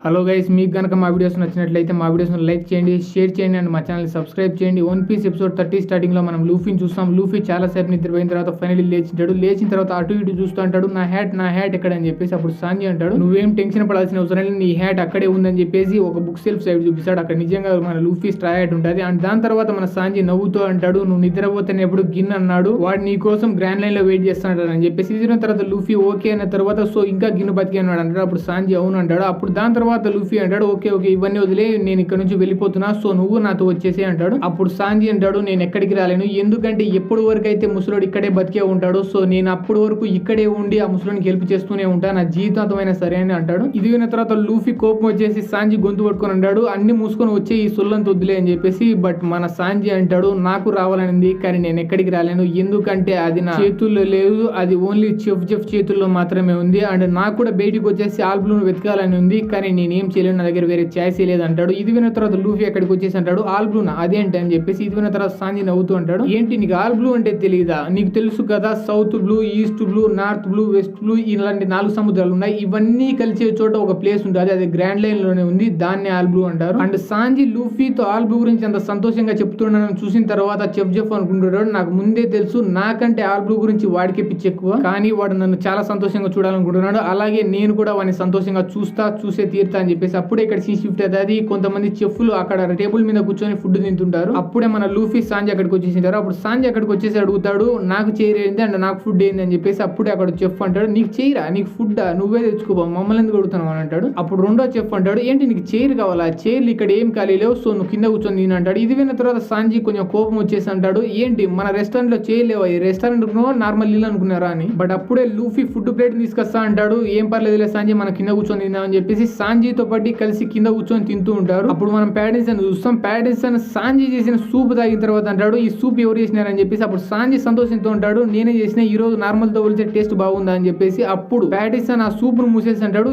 Hello guys, మీకు కనుక మా వీడియోస్ నచ్చినట్లయితే మా వీడియోస్ని లైక్ చేయండి, షేర్ చేయండి అండ్ మా ఛానల్ సబ్స్క్రైబ్ చేయండి. వన్ పీస్ ఎపిసోడ్ 30 స్టార్టింగ్లో మనం లూఫీని చూస్తాం. లూఫీ చాలాసేపు నిద్రపోయిన తర్వాత ఫైనల్లీ లేచిన తర్వాత అటు ఇటు చూస్తూ అంటాడు, నా హ్యాట్ ఎక్కడ అని చెప్పేసి. అప్పుడు సాంజీ అంటాడు, నువ్వేం టెన్షన్ పడాల్సిన అవసరం లేదు, నీ హ్యాట్ అక్కడే ఉందని చెప్పేసి ఒక బుక్ సెల్ఫ్ సైడ్ చూపిస్తాడు. అక్కడ నిజంగా మన లూఫీ స్ట్రా హ్యాట్ ఉంటుంది. అండ్ దాని తర్వాత మన సాంజీ నవ్వుతూ అంటాడు, నువ్వు నిద్రపోతే ఎప్పుడు గిన్ అన్నాడు, వాడు నీ కోసం గ్రాండ్ లైన్ లో వెయిట్ చేస్తాడు అని చెప్పేసి. ఇది తర్వాత లూఫీ ఓకే అన్న తర్వాత సో ఇంకా గిన్ను బతికి అన్నాడు అంటాడు. అప్పుడు సాంజీ అవును అంటాడు. అప్పుడు దాని తర్వాత లూఫీ అంటాడు, ఓకే ఇవన్నీ వదిలే, నేను ఇక్కడ నుంచి వెళ్ళిపోతున్నా, సో నువ్వు నాతో వచ్చేసి అంటాడు. అప్పుడు సాంజీ అంటాడు, నేను ఎక్కడికి రాలేను, ఎందుకంటే ఎప్పుడు వరకు అయితే ముసలోడు ఇక్కడే బతికే ఉంటాడు, సో నేను అప్పటి వరకు ఇక్కడే ఉండి ఆ ముసలోడికి హెల్ప్ చేస్తూనే ఉంటా, నా జీవితాంతమైన సరే అని అంటాడు. ఇది విన్న తర్వాత లూఫీ కోపం వచ్చేసి సాంజీ గొంతు పట్టుకొని అంటాడు, అన్ని మూసుకొని వచ్చే ఈ సొల్లంత వద్దులే అని చెప్పేసి. బట్ మన సాంజీ అంటాడు, నాకు రావాలనింది కానీ నేను ఎక్కడికి రాలేను, ఎందుకంటే అది నా చేతుల్లో లేదు, అది ఓన్లీ చెఫ్ చేతుల్లో మాత్రమే ఉంది. అండ్ నాకు కూడా బయటికి వచ్చేసి ఆల్బ్లూను వెతకాలని ఉంది, కానీ నేనేం చేయలేను, నా దగ్గర వేరే ఛాయిస్ లేదు అంటాడు. ఇది విన్న తర్వాత లూఫీ అక్కడికి వచ్చేసి అంటాడు, ఆల్బ్లూనా అదేంటి అని చెప్పేసి. ఇది విన్న తర్వాత సాంజీ నవ్వుతూ అంటాడు, ఏంటి నీకు ఆల్బ్లూ అంటే తెలియదా, నీకు తెలుసు కదా south blue, east blue, north blue, west blue ఇలాంటి 4 సముద్రాలు ఉన్నాయి, ఇవన్నీ కలిసే చోట ఒక ప్లేస్ ఉంటుంది, అది గ్రాండ్ లైన్ లోనే ఉంది, దాన్ని ఆల్బ్లూ అంటారు. అండ్ సాంజీ లూఫీతో ఆల్బ్లూ గురించి అంత సంతోషంగా చెప్తున్నాను చూసిన తర్వాత చెఫ్ అనుకుంటున్నాడు, నాకు ముందే తెలుసు నాకంటే ఆల్బ్లూ గురించి వాడికే పిచ్చి ఎక్కువ, కానీ వాడు నన్ను చాలా సంతోషంగా చూడాలనుకుంటున్నాడు, అలాగే నేను కూడా వాడిని సంతోషంగా చూసే తీరుతా అని చెప్పేసి. అప్పుడే ఇక్కడ షిఫ్ట్ అవుతుంది, కొంతమంది చెఫ్లు అక్కడ టేబుల్ మీద కూర్చొని ఫుడ్ తింటుంటారు. అప్పుడే మన లూఫీ సాంజీ అక్కడికి వచ్చేసింటారు. అప్పుడు సాంజీ అక్కడికి వచ్చేసి అడుగుతాడు, నాకు చైర్ ఏంది అండ్ నాకు ఫుడ్ ఏంది అని చెప్పేసి. అప్పుడే అక్కడ చెఫ్ అంటాడు, నీకు చైరా, నీకు ఫుడ్ నువ్వే తెచ్చుకోబో, మమ్మల్ని ఎందుకు అడుగుతున్నావు అని అంటాడు. అప్పుడు రెండో చెఫ్ అంటాడు, ఏంటి నీకు చైర్ కావాలా, చైర్లు ఇక్కడ ఏం ఖాళీ లేవు, సో నువ్వు కింద కూర్చొని తిని అంటాడు. ఇది విన్న తర్వాత సాంజీ కొంచెం కోపం వచ్చేసి అంటాడు, ఏంటి మన రెస్టారెంట్ లో చైర్ లేవా, ఈ రెస్టారెంట్ నార్మల్ ఇల్లు అనుకున్నారా అని. బట్ అప్పుడే లూఫీ ఫుడ్ ప్లేట్ తీసుకొస్తా అంటాడు, ఏం పర్లేదు సాంజీ మనం కింద కూర్చొని తిందామని చెప్పేసి సాంజీతో పాటు కలిసి కింద కూర్చొని తింటూ ఉంటారు. అప్పుడు మనం ప్యాటిన్సన్ చూస్తాం. ప్యాటిన్సన్ సాంజీ చేసిన సూప్ తాగిన తర్వాత అంటాడు, ఈ సూప్ ఎవరు చేసినారని చెప్పేసి. అప్పుడు సాంజీ సంతోషంతో ఉంటాడు, నేనే చేసిన, ఈ రోజు నార్మల్ తో పోలిస్తే టేస్ట్ బాగుందా అని చెప్పేసి. అప్పుడు ప్యాటిన్సన్ ఆ సూప్ ను మూసేసి అంటాడు,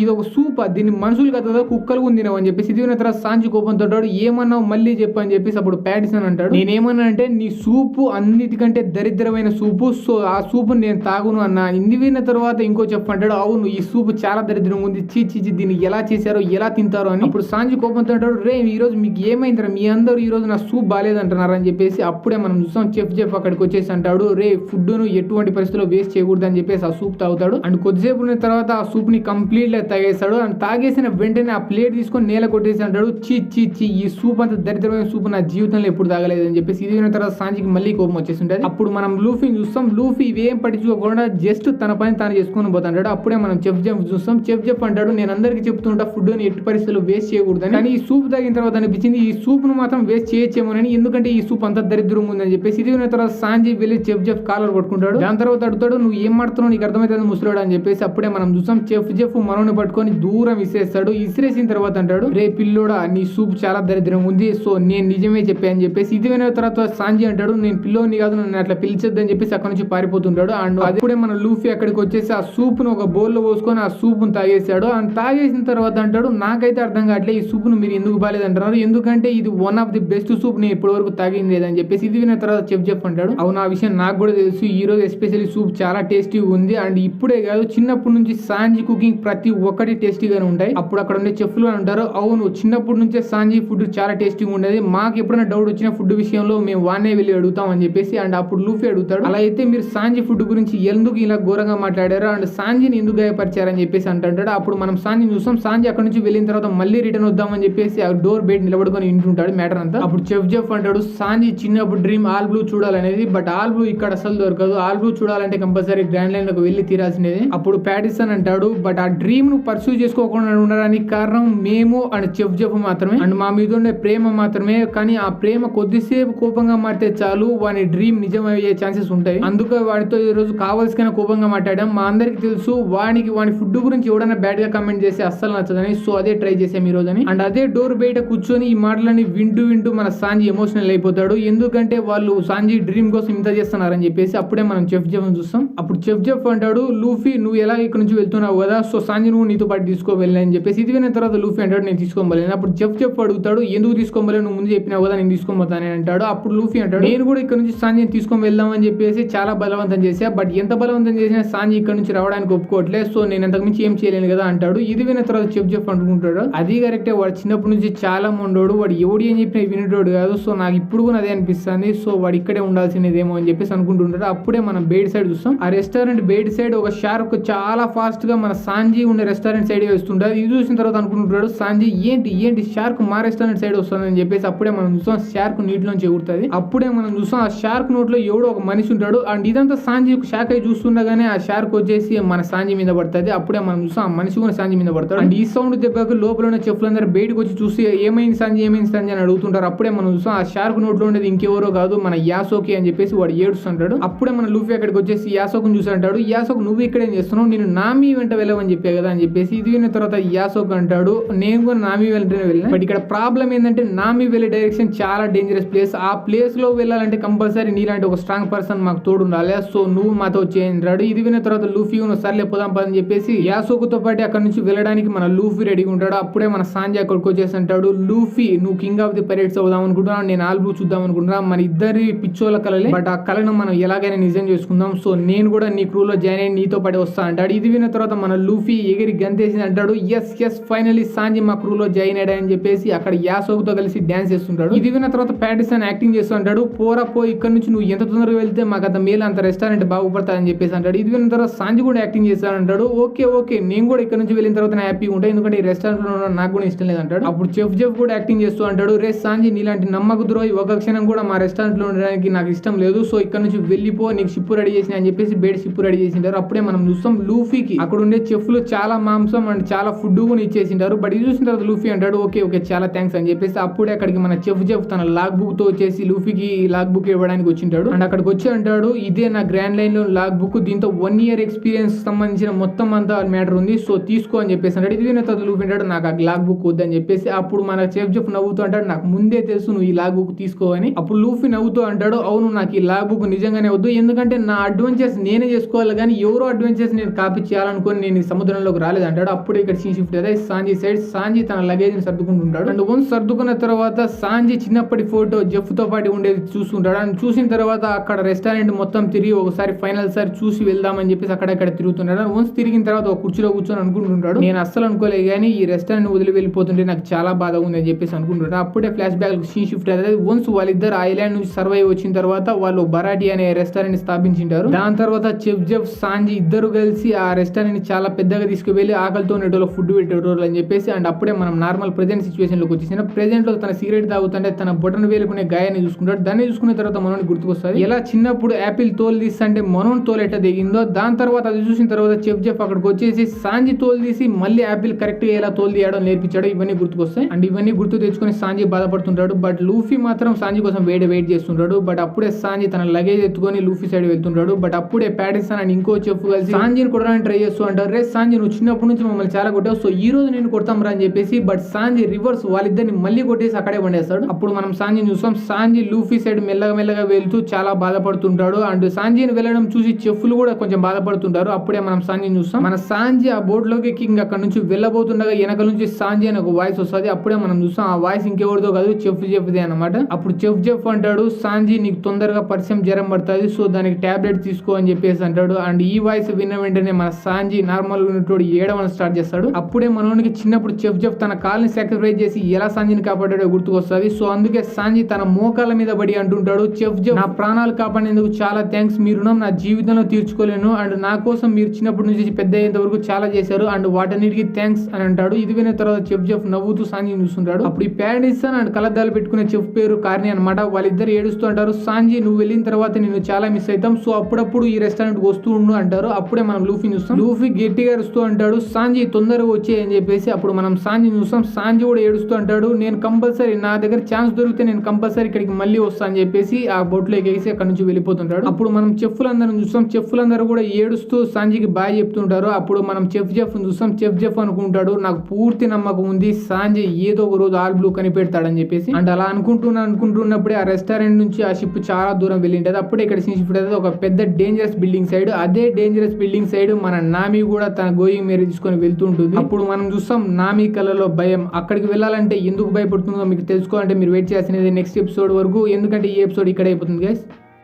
ఇది ఒక సూప్, దీన్ని మనుషులు కదా కుక్కలు తినవు అని చెప్పేసి. ఇది తర్వాత సాంజీ కోపంతో ఉంటాడు, ఏమన్నావు మళ్ళీ చెప్పు అని చెప్పేసి. అప్పుడు ప్యాటిన్సన్ అంటాడు, నేనేమన్నా అంటే నీ సూపు అన్నిటికంటే దరిద్రమైన సూపు, సో ఆ సూప్ నేను తాగును అన్నా. ఇది విన్న తర్వాత ఇంకో చెప్పంటాడు, అవును ఈ సూప్ చాలా దరిద్రంగా ఉంది, చీ దీన్ని ఎలా చేశారో ఎలా తింటారో అని. అప్పుడు సాంజీ కోపంతో అంటాడు, రే ఈ రోజు మీకు ఏమైందిరా, మీ అందరూ ఈ రోజు నా సూప్ బాగాలేదంటున్నారు అని చెప్పేసి. అప్పుడే మనం చూస్తాం చెఫ్ అక్కడికి వచ్చేసి అంటాడు, రే ఫుడ్ ను ఎటువంటి పరిస్థితుల్లో వేస్ట్ చేయకూడదు అని చెప్పేసి ఆ సూప్ తాగుతాడు. అండ్ కొద్దిసేపు ఉన్న తర్వాత ఆ సూప్ ని కంప్లీట్ గా తాగేస్తాడు. అండ్ తాగేసిన వెంటనే ఆ ప్లేట్ తీసుకొని నేల కొట్టేసి అంటాడు, చీ ఈ సూప్ అంత దరిద్రమైన సూప్ నా జీవితంలో ఎప్పుడు తాగలేదు అని చెప్పేసి. ఇది విన్న తర్వాత సాంజీకి మళ్ళీ కోపం వచ్చేసి ఉంటుంది. అప్పుడు మనం లూఫీని చూస్తాం. లూఫీ ఇవేం పట్టించుకోకుండా జస్ట్ తన పని తాను చేసుకుని పోతాడు. అప్పుడే మనం చెఫ్ చూస్తాం. చెఫ్ అంటాడు, నేను అందరికి చెప్తుంటా ఫుడ్ ని ఎట్టి పరిస్థితుల్లో వేస్ట్ చేయకూడదని, కానీ ఈ సూప్ తాగిన తర్వాత అనిపించింది ఈ సూప్ ను మాత్రం వేస్ట్ చేయొచ్చేమోనని, ఎందుకంటే ఈ సూప్ అంతా దరిద్రంగా ఉందని చెప్పేసి. ఇది విన్న తర్వాత సాంజీ వెళ్ళి చెఫ్ కాలర్ పట్టుకుంటాడు. దాని తర్వాత అడుగుతాడు, నువ్వు ఏం మాడుతున్నావు, నీకు అర్థమైతే ముసలాడు అని చెప్పేసి. అప్పుడే మనం చూస్తాం చెఫ్ మనోని పట్టుకొని దూరం విసిరేస్తాడు. విసిరేసిన తర్వాత అంటాడు, రే పిల్లోడా నీ సూప్ చాలా దరిద్రంగా ఉంది, సో నేను నిజమే చెప్పా అని చెప్పేసి. ఇది విన్న తర్వాత సాంజీ అంటాడు, నేను పిల్లోని కాదు, నన్ను అట్లా పిలిచొద్దని చెప్పేసి అక్కడ నుంచి పారిపోతుంటాడు. అండ్ అప్పుడే మన లూఫీ అక్కడికి వచ్చేసి ఆ సూప్ ను ఒక బౌల్ లో పోసుకొని ఆ సూప్ ను తాగేసాడు. అండ్ తాగేసిన తర్వాత అంటాడు, నాకైతే అర్థం కావట్లే ఈ సూప్ ను మీరు ఎందుకు బాగాలేదంటున్నారు, ఎందుకంటే ఇది one of the best soup నేను ఇప్పటి వరకు తాగింది లేదని చెప్పేసి. ఇది విన్న తర్వాత చెఫ్ అంటాడు, అవును ఆ విషయం నాకు కూడా తెలుసు, ఈ రోజు ఎస్పెషల్లీ సూప్ చాలా టేస్టీగా ఉంది, అండ్ ఇప్పుడే కాదు చిన్నప్పటి నుంచి సాంజీ కుకింగ్ ప్రతి ఒక్కటి టేస్టీగానే ఉంటాయి. అప్పుడు అక్కడ ఉండే చెఫ్లు అంటారు, అవును చిన్నప్పటి నుంచే సాంజీ ఫుడ్ చాలా టేస్టీగా ఉండేది, మాకు ఎప్పుడైనా డౌట్ వచ్చిన ఫుడ్ విషయంలో మేము వానే వెళ్ళి అడుగుతాం అని చెప్పేసి. అండ్ అప్పుడు లూఫీ అడుగుతాడు, అలా అయితే మీరు సాంజీ ఫుడ్ గురించి ఎందుకు ఇలా ఘోరంగా మాట్లాడారు అండ్ సాంజీని ఎందుకు గాయపరిచారని చెప్పేసి అంటాడు. అప్పుడు మనం సాంజీని చూస్తాం. సాంజీ అక్కడ నుంచి వెళ్ళిన తర్వాత మళ్ళీ రిటర్న్ వద్దామని చెప్పేసి ఆ డోర్ బయట నిలబడుకొని వింటుంటాడు మ్యాటర్ అంతా. అప్పుడు చెఫ్ అంటాడు, సాంజీ చిన్నప్పుడు డ్రీమ్ ఆల్ బ్లూ చూడాలనేది, బట్ ఆల్ బ్లూ ఇక్కడ అసలు దొరకదు, ఆల్ బ్లూ చూడాలంటే కంపల్సరీ గ్రాండ్ లైన్ లోకి వెళ్ళి తీరాల్సినది. అప్పుడు ప్యాటిసన్ అంటాడు, బట్ ఆ డ్రీమ్ ను పర్సూ చేసుకోకుండా ఉండడానికి కారణం మేము అండ్ చెఫ్ మాత్రమే, అండ్ మా మీద ఉండే ప్రేమ మాత్రమే, కానీ ఆ ప్రేమ కొద్దిసేపు కోపంగా మారితే చాలు వాని డ్రీమ్ నిజం అయ్యే ఛాన్సెస్ ఉంటాయి, అందుకే వాడితో ఈ రోజు కావాల్సిన కోపంగా మాట్లాడాం, మా అందరికి తెలుసు వాని ఫుడ్ గురించి ఎవడైనా బ్యాడ్ గా కమెంట్ చేసి అస్సలు నచ్చదని, సో అదే ట్రై చేసాం ఈ రోజు అని. అండ్ అదే డోర్ బయట కూర్చొని ఈ మాటలని వింటూ మన సాంజీ ఎమోషనల్ అయిపోతాడు, ఎందుకంటే వాళ్ళు సాంజీ డ్రీమ్ కోసం ఇంత చేస్తున్నారని చెప్పేసి. అప్పుడే మనం చెఫ్ చూస్తాం. అప్పుడు చెఫ్ అంటాడు, లూఫీ నువ్వు ఎలా ఇక్కడ నుంచి వెళ్తున్నావు కదా, సో సాంజీ నువ్వు నీతో పాటు తీసుకోవాలి అని చెప్పేసి. ఇది విన్న తర్వాత లూఫీ అంటాడు, నేను తీసుకోబోలేను. అప్పుడు చెఫ్ అడుగుతాడు, ఎందుకు తీసుకోబోలేదు, నువ్వు ముందు చెప్పినావు కదా నేను తీసుకోబోతానని అంటాడు. అప్పుడు లూఫీ అంటాడు, నేను కూడా ఇక్కడ నుంచి సాంజీని తీసుకొని వెళ్దాం అని చెప్పేసి చాలా బలవంతం చేశా, బట్ ఎంత బలవంతం చేసినా సాంజీ ఇక్కడ నుంచి రావడానికి ఒప్పుకోవట్లేదు, సో నేను అంతకు మించి ఏం చేయలేను కదా అంటాడు. ఇది విన్న విన్న తర్వాత చెఫ్ అనుకుంటాడు అది కరెక్టే, వాడు చిన్నప్పటి నుంచి చాలా మొండోడు, వాడు ఎవడు ఏం చెప్పినా వినేటోడు కాదు. సో నాకు ఇప్పుడు కూడా అదే అనిపిస్తుంది. సో వాడు ఇక్కడే ఉండాల్సినదేమో అని చెప్పేసి అనుకుంటుంటాడు. అప్పుడే మనం బయట సైడ్ చూస్తాం. ఆ రెస్టారెంట్ బయట సైడ్ ఒక షార్క్ చాలా ఫాస్ట్ గా మన సాంజీ ఉన్న రెస్టారెంట్ సైడ్ వేస్తుంటాడు. ఇది చూసిన తర్వాత అనుకుంటుంటాడు సాంజీ ఏంటి షార్క్ మా రెస్టారెంట్ సైడ్ వస్తుందని చెప్పేసి అప్పుడే మనం చూస్తాం షార్క్ నీటిలోంచి ఎగురుతుంది. అప్పుడే మనం చూస్తాం ఆ షార్క్ నోట్ లో ఎవడో ఒక మనిషి ఉంటాడు. అండ్ ఇదంతా సాంజీ షాక్ అయి చూస్తుండగానే ఆ షార్క్ వచ్చేసి మన సాంజీ మీద పడుతుంది. అప్పుడే మనం చూస్తాం ఆ మనిషి కూడా సాంజీ మీద పడతాడు. అండ్ ఈ సౌండ్ దెబ్బకు లోపల ఉన్న చెఫ్లందరూ బయటకు వచ్చి చూసి ఏమైంది సాంజీ అని అడుగుతుంటారు. అప్పుడే మనం చూస్తాం ఆ షార్క్ నోట్ లో ఉండేది ఇంకెవరో కాదు మన యాసోకి అని చెప్పేసి వాడు ఏడుస్తుంటాడు. అప్పుడే మన లూఫీ అక్కడికి వచ్చేసి యాసోకు చూసి అంటాడు, యాసోకు నువ్వు ఇక్కడేం చేస్తున్నావు, నేను నామీ వెంట వెళ్ళవని చెప్పా కదా అని చెప్పేసి. ఇది విన్న తర్వాత యాసోకు అంటాడు నేను కూడా నామీ వెంటనే వెళ్ళాను, బట్ ఇక్కడ ప్రాబ్లం ఏంటంటే నామీ వెళ్ళే డైరెక్షన్ చాలా డేంజరస్ ప్లేస్. ఆ ప్లేస్ లో వెళ్ళాలంటే కంపల్సరీ నీలాంటి ఒక స్ట్రాంగ్ పర్సన్ మాకు తోడు ఉండాలి. సో నువ్వు మాతో వచ్చేయంటాడు. ఇది విన్న తర్వాత లూఫీ సర్లే పోదాం పదని చెప్పేసి యాసోకుతో పాటు అక్కడ నుంచి వెళ్ళడానికి మన లూఫీ రెడీగా ఉంటాడు. అప్పుడే మన సాంజీ అక్కడికి వచ్చేసి అంటాడు, లూఫీ నువ్వు కింగ్ ఆఫ్ ది పైరేట్స్ అవుదాం అనుకుంటున్నావు, నేను ఆల్బ్లూ చూద్దాం అనుకుంటున్నా, మన ఇద్దరి పిచ్చోళ్ళ కలలే, బట్ ఆ కళను మనం ఎలాగైనా నిజం చేసుకుందాం. సో నేను కూడా నీ క్రూలో జాయిన్ అయ్యి నీతో పాటు వస్తా అంటాడు. ఇది విన్న తర్వాత మన లూఫీ ఎగిరి గంతేసి అంటాడు, ఎస్ ఫైనలీ సాంజీ మా క్రూలో జాయిన్ అయ్యాడని చెప్పేసి అక్కడ యాసోకుతో కలిసి డాన్స్ చేస్తుంటాడు. ఇది విన్న తర్వాత ప్యాటిసన్ యాక్టింగ్ చేస్తూ అంటాడు, పోరా ఇక్కడ నుంచి నువ్వు ఎంత తొందరగా వెళ్తే మాకు అంత మేలు, అంత రెస్టారెంట్ బాగుపడతాయని చెప్పేసి అంటాడు. ఇది విన్న తర్వాత సాంజీ కూడా యాక్టింగ్ చేస్తానంటాడు. ఓకే నేను కూడా ఇక్కడ నుంచి వెళ్ళిన తర్వాత హ్యాపీగా ఉంటాయి, ఎందుకంటే ఈ రెస్టారెంట్ లో నాకు కూడా ఇష్టం లేదంటాడు. అప్పుడు చెఫ్ కూడా యాక్టింగ్ చేస్తూ అంటాడు, రే సాంజీ నీలాంటి నమ్మక ద్రోహి ఒక క్షణం కూడా మా రెస్టారెంట్ లో ఉండడానికి నాకు ఇష్టం లేదు, సో ఇక్కడ నుంచి వెళ్ళిపో, నీకు షిప్ రెడీ చేసిన అని చెప్పేసి బయట షిప్ రెడీ చేసింటారు. అప్పుడే మనం చూస్తాం లూఫీకి అక్కడ ఉండే చెఫ్లు చాలా మాంసం అండ్ చాలా ఫుడ్ కూడా ఇచ్చేసింటారు. బట్ ఇది చూసిన తర్వాత లూఫీ అంటాడు ఓకే చాలా థ్యాంక్స్ అని చెప్పేసి అప్పుడే అక్కడికి మన చెఫ్ తన లాగ్ బుక్ తో వచ్చేసి లూఫీకి లాగ్ బుక్ ఇవ్వడానికి వచ్చింటాడు. అండ్ అక్కడికి వచ్చి అంటాడు, ఇదే నా గ్రాండ్ లైన్ లో లాగ్ బుక్, దీంతో 1 year ఎక్స్పీరియన్స్ సంబంధించిన మొత్తం అంతా మ్యాటర్ ఉంది, సో తీసుకో అని చెప్పేసి అంటాడు. ఇది విన్న తర్వాత లూఫీ అంటాడు నాకు ఆ లాగ్ బుక్ వద్దని చెప్పేసి. అప్పుడు మన చెఫ్ నవ్వుతూ అంటాడు, నాకు ముందే తెలుసు నువ్వు ఈ లాగ్ బుక్ తీసుకో అని. అప్పుడు లూఫీ నవ్వుతూ అంటాడు, అవును నాకు ఈ లాగ్ బుక్ నిజంగానే వద్దు, ఎందుకంటే నా అడ్వెంచర్స్ నేనే చేసుకోవాలి కానీ ఎవరో అడ్వెంచర్స్ నేను కాపీ చేయాలనుకొని నేను ఈ సముద్రంలోకి రాలేదంటాడు. అప్పుడు ఇక్కడ సీన్ షిఫ్ట్ అయితే సాంజీ సైడ్. సాంజీ తన లగేజ్ ని సర్దుకుంటుంటాడు. అండ్ వన్స్ సర్దుకున్న తర్వాత సాంజీ చిన్నప్పటి ఫోటో జెఫ్ తో పాటు ఉండేది చూస్తుంటాడు. అండ్ చూసిన తర్వాత అక్కడ రెస్టారెంట్ మొత్తం తిరిగి ఒకసారి ఫైనల్ సారి చూసి వెళ్దామని చెప్పేసి అక్కడక్కడ తిరుగుతుంటాడు. వన్స్ తిరిగిన తర్వాత ఒక కుర్చీలో కూర్చొని అనుకుంటుంటాడు, నేను అస్సలు అనుకోలేదు కానీ ఈ రెస్టారెంట్ వదిలి వెళ్ళిపోతుంటే నాకు చాలా బాధ ఉంది అని చెప్పేసి అనుకుంటుంటాడు. అప్పుడే ఫ్లాష్ బ్యాక్ సీన్ షిఫ్ట్ అయితే వన్స్ వాళ్ళిద్దరు ఐలాండ్ నుంచి సర్వైవ్ వచ్చిన తర్వాత వాళ్ళు బరాటి అనే రెస్టారెంట్ స్థాపించారు. దాని తర్వాత చెఫ్ సాంజీ ఇద్దరు కలిసి ఆ రెస్టారెంట్ చాలా పెద్దగా తీసుకువెళ్ళి ఆకలితో ఉండేటోళ్ళు ఫుడ్ పెట్టేటోళ్ళు అని చెప్పేసి. అండ్ అప్పుడే మనం నార్మల్ ప్రెజెంట్ సిచ్యువేషన్ లోకి వచ్చేసిన ప్రెజెంట్ లో తన సిగరెట్ తాగుతుంటే తన బొటన్ వేలుకునే గాయాన్ని చూసుకుంటాడు. దాన్ని చూసుకున్న తర్వాత మనోని గుర్తుకొస్తుంది ఎలా చిన్నప్పుడు యాపిల్ తోలు తీస్తుంటే మనోని తోలు ఎట్లా దిగిందో, దాని తర్వాత అది చూసిన తర్వాత చెఫ్ అక్కడికి వచ్చేసి సాంజీ తోలు తీసి మళ్ళీ యాపిల్ కరెక్ట్ గా ఎలా తోలు తీయడం నేర్పించాడు. ఇవన్నీ గుర్తుకొస్తాయి. అండ్ ఇవన్నీ గుర్తు తెచ్చుకొని సాంజీ బాధపడుతుంటాడు. బట్ లూఫీ మాత్రం సాంజీ కోసం వెయిట్ చేస్తుంటాడు. బట్ అప్పుడే సాంజీ తన లగేజ్ ఎత్తుకొని లూఫీ సైడ్ వెళ్తుంటాడు. బట్ అప్పుడే ప్యాటిసన్ అండ్ ఇంకో చెఫ్ కలిసి సాంజీని కొట్టడానికి ట్రై చేస్తూ అంటారు, రే సాంజీ నువ్వు చిన్నప్పటి నుంచి మమ్మల్ని చాలా కొట్టావు, సో ఈ రోజు నేను కొడతాం రా అని చెప్పేసి. బట్ సాంజీ రివర్స్ వాళ్ళిద్దరిని మళ్ళీ కొట్టేసి అక్కడే పండేస్తాడు. అప్పుడు మనం సాంజీని చూస్తాం. సాంజీ లూఫీ సైడ్ మెల్లగా వెళ్తూ చాలా బాధపడుతుంటాడు. అండ్ సాంజీని వెళ్ళడం చూసి చెఫ్లు కూడా కొంచెం బాధపడుతుంటారు. అప్పుడే మనం సాంజీని చూస్తాం. మన సాంజీ ఆ బోట్ లోకి ఎక్కి అక్కడ నుంచి వెళ్ళబోతుండగా వెనక నుంచి సాంజీ అని ఒక వాయిస్ వస్తుంది. అప్పుడే మనం చూస్తాం ఆ వాయిస్ ఇంకెవరితో కాదు చెఫ్దే అనమాట. అప్పుడు చెఫ్ అంటాడు, సాంజీ నీకు తొందరగా పరిచయం జ్వరం పడుతుంది, సో దానికి టాబ్లెట్ తీసుకో అని చెప్పేసి అంటాడు. అండ్ ఈ వాయిస్ విన్న వెంటనే మన సాంజీ నార్మల్ ఉన్నట్టు ఏడవని స్టార్ట్ చేస్తాడు. అప్పుడే మనోనికి చిన్నప్పుడు చెఫ్ తన కాల్ని సాక్రిఫైస్ చేసి ఎలా సాంజీని కాపాడాడో గుర్తుకొస్తుంది. సో అందుకే సాంజీ తన మోకాల మీద పడి అంటుంటాడు, చెఫ్ నా ప్రాణాలు కాపాడేందుకు చాలా థ్యాంక్స్, మీరు నా జీవితంలో తీర్చుకోలేను, అండ్ నా కోసం మీరు చిన్నప్పటి నుంచి పెద్ద అయ్యేంత వరకు చాలా చేశారు, అండ్ వాటన్నిటికీ థ్యాంక్స్ అని అంటాడు. ఇది విన్న తర్వాత చెఫ్ నవ్వుతూ సాంజీని చూస్తుంటాడు. అప్పుడు ఈ ప్యాడిసన్ అండ్ కలద్దాలు పెట్టుకునే చెఫ్ పేరు కార్ని అనమాట. వాళ్ళిద్దరు ఏడుస్తూ అంటారు, సాంజీ నువ్వు వెళ్ళిన తర్వాత నిన్ను చాలా మిస్ అవుతాం, సో అప్పుడప్పుడు ఈ రెస్టారెంట్ వస్తూ ఉండు అంటారు. అప్పుడే మనం లూఫీ చూస్తాం. లూఫీ గట్టిగా అరుస్తూ అంటాడు, సాంజీ తొందరగా వచ్చే అని చెప్పేసి. అప్పుడు మనం సాంజీ చూస్తాం. సాంజీ కూడా ఏడుస్తూ అంటాడు, నేను కంపల్సరీ నా దగ్గర ఛాన్స్ దొరికితే నేను కంపల్సరీ ఇక్కడికి మళ్ళీ వస్తా అని చెప్పేసి ఆ బోట్ లో ఎగేసి అక్కడ నుంచి వెళ్ళిపోతుంటాడు. అప్పుడు మనం చెఫ్లందరూ చూస్తాం. చెఫ్లందరూ కూడా ఏడుస్తూ సాంజీకి బాయ్ చెప్తుంటారు. అప్పుడు మనం చెఫ్ చూస్తాం. చెఫ్ అనుకుంటాడు, నాకు పూర్తి నమ్మకం ఉంది సాంజీ ఏదో ఒక రోజు ఆల్ బ్లూ కనిపెడతాడని చెప్పేసి. అండ్ అలా అనుకుంటున్నప్పుడే ఆ రెస్టారెంట్ నుంచి ఆ షిప్ చాలా దూరం వెళ్ళింటది. అప్పుడే ఇక్కడ సీన్ షిఫ్ట్ అయితే ఒక పెద్ద డేంజరస్ బిల్డింగ్ సైడ్. అదే డేంజరస్ బిల్డింగ్ సైడ్ మన నామి కూడా తన గోయింగ్ మేర తీసుకొని వెళ్తుంటుంది. అప్పుడు మనం చూస్తాం నామి కళ్ళలో భయం. అక్కడికి వెళ్ళాలంటే ఎందుకు భయపడుతుందో మీకు తెలుసుకోవాలంటే మీరు వెయిట్ చేయాల్సినది నెక్స్ట్ ఎపిసోడ్ వరకు, ఎందుకంటే ఈ ఎపిసోడ్ ఇక్కడ అయిపోతుంది గైస్.